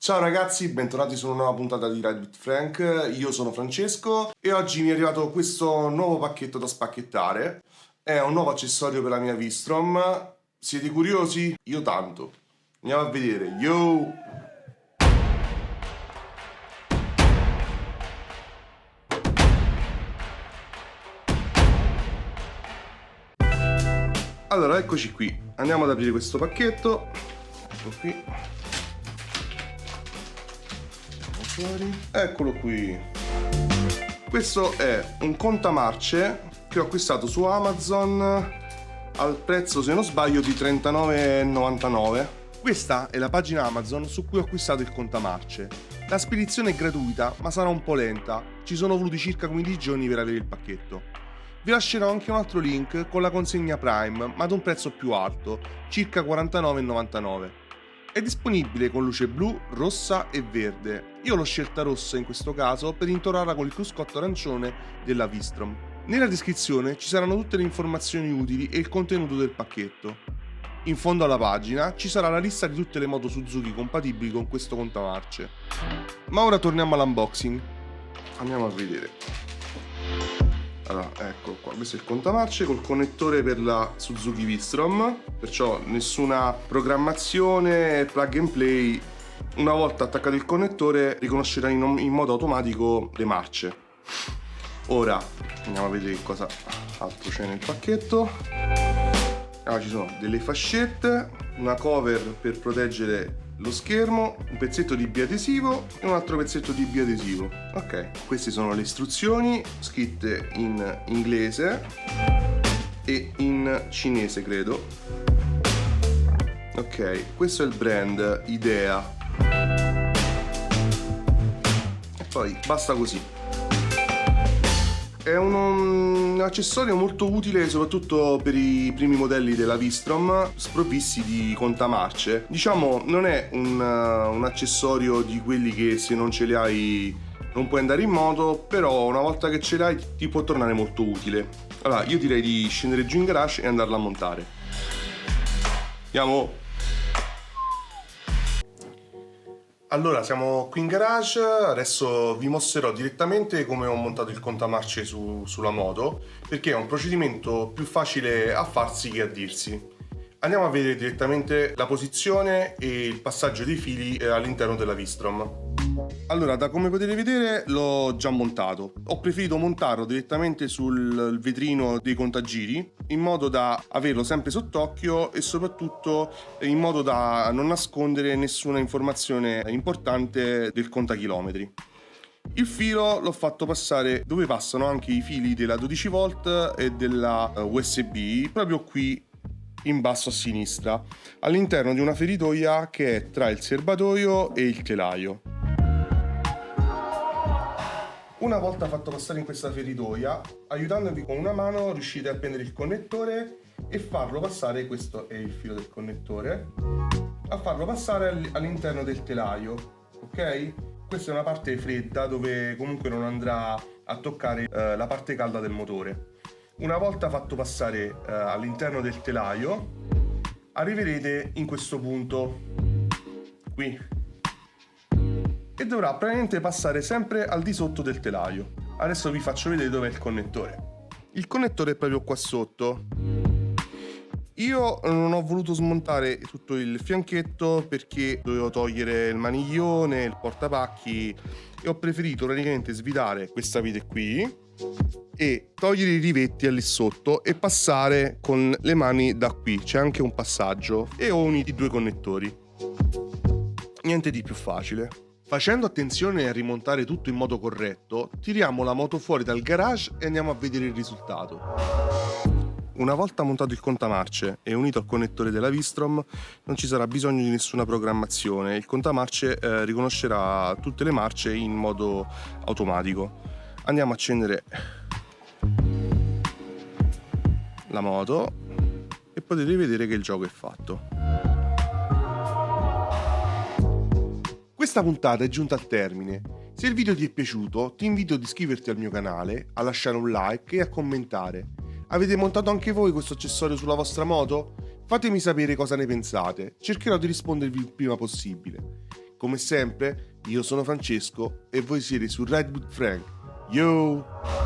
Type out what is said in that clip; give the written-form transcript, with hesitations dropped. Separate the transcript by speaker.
Speaker 1: Ciao ragazzi, bentornati su una nuova puntata di Ride with Frank. Io sono Francesco e oggi mi è arrivato questo nuovo pacchetto da spacchettare. È un nuovo accessorio per la mia V-Strom. Siete curiosi? Io tanto. Andiamo a vedere. Yo! Allora, eccoci qui. Andiamo ad aprire questo pacchetto. Ecco qui. Fuori. Eccolo qui. Questo è un contamarce che ho acquistato su Amazon al prezzo, se non sbaglio, di €39,99. Questa è la pagina Amazon su cui ho acquistato il contamarce. La spedizione è gratuita, ma sarà un po' lenta. Ci sono voluti circa 15 giorni per avere il pacchetto. Vi lascerò anche un altro link con la consegna Prime, ma ad un prezzo più alto, circa €49,99. È disponibile con luce blu, rossa e verde. Io l'ho scelta rossa in questo caso per intonarla con il cruscotto arancione della V-Strom. Nella descrizione ci saranno tutte le informazioni utili e il contenuto del pacchetto. In fondo alla pagina ci sarà la lista di tutte le moto Suzuki compatibili con questo contamarce. Ma ora torniamo all'unboxing. Andiamo a vedere. Allora, ecco qua, questo è il contamarce col connettore per la Suzuki V-Strom, perciò nessuna programmazione, plug and play. Una volta attaccato il connettore riconoscerà in modo automatico le marce. Ora andiamo a vedere cosa altro c'è nel pacchetto. Allora, ci sono delle fascette, una cover per proteggere lo schermo, un pezzetto di biadesivo e un altro pezzetto di biadesivo. Ok, queste sono le istruzioni scritte in inglese e in cinese, credo. Ok, questo è il brand Idea. E poi basta così. È un accessorio molto utile soprattutto per i primi modelli della V-Strom sprovvisti di contamarce. Diciamo, non è un accessorio di quelli che se non ce li hai non puoi andare in moto, però una volta che ce l'hai ti può tornare molto utile. Allora, io direi di scendere giù in garage e andarla a montare. Andiamo! Allora, siamo qui in garage, adesso vi mostrerò direttamente come ho montato il contamarce sulla moto, perché è un procedimento più facile a farsi che a dirsi. Andiamo a vedere direttamente la posizione e il passaggio dei fili all'interno della V-Strom. Allora, da come potete vedere l'ho già montato. Ho preferito montarlo direttamente sul vetrino dei contagiri in modo da averlo sempre sott'occhio e soprattutto in modo da non nascondere nessuna informazione importante del contachilometri. Il filo l'ho fatto passare dove passano anche i fili della 12 volt e della USB, proprio qui in basso a sinistra, all'interno di una feritoia che è tra il serbatoio e il telaio. Una volta fatto passare in questa feritoia, aiutandovi con una mano riuscite a prendere il connettore e farlo passare, questo è il filo del connettore, a farlo passare all'interno del telaio, ok? Questa è una parte fredda dove comunque non andrà a toccare la parte calda del motore. Una volta fatto passare all'interno del telaio, arriverete in questo punto qui e dovrà praticamente passare sempre al di sotto del telaio. Adesso vi faccio vedere dov'è il connettore. Il connettore è proprio qua sotto. Io non ho voluto smontare tutto il fianchetto perché dovevo togliere il maniglione, il portapacchi e ho preferito praticamente svitare questa vite qui e togliere i rivetti lì sotto e passare con le mani da qui. C'è anche un passaggio e ho unito i due connettori. Niente di più facile. Facendo attenzione a rimontare tutto in modo corretto, tiriamo la moto fuori dal garage e andiamo a vedere il risultato. Una volta montato il contamarce e unito al connettore della V-Strom, non ci sarà bisogno di nessuna programmazione. Il contamarce riconoscerà tutte le marce in modo automatico. Andiamo a accendere la moto e potete vedere che il gioco è fatto. Questa puntata è giunta al termine. Se il video ti è piaciuto, ti invito ad iscriverti al mio canale, a lasciare un like e a commentare. Avete montato anche voi questo accessorio sulla vostra moto? Fatemi sapere cosa ne pensate, cercherò di rispondervi il prima possibile. Come sempre, io sono Francesco e voi siete su Ride with Frank. Yo!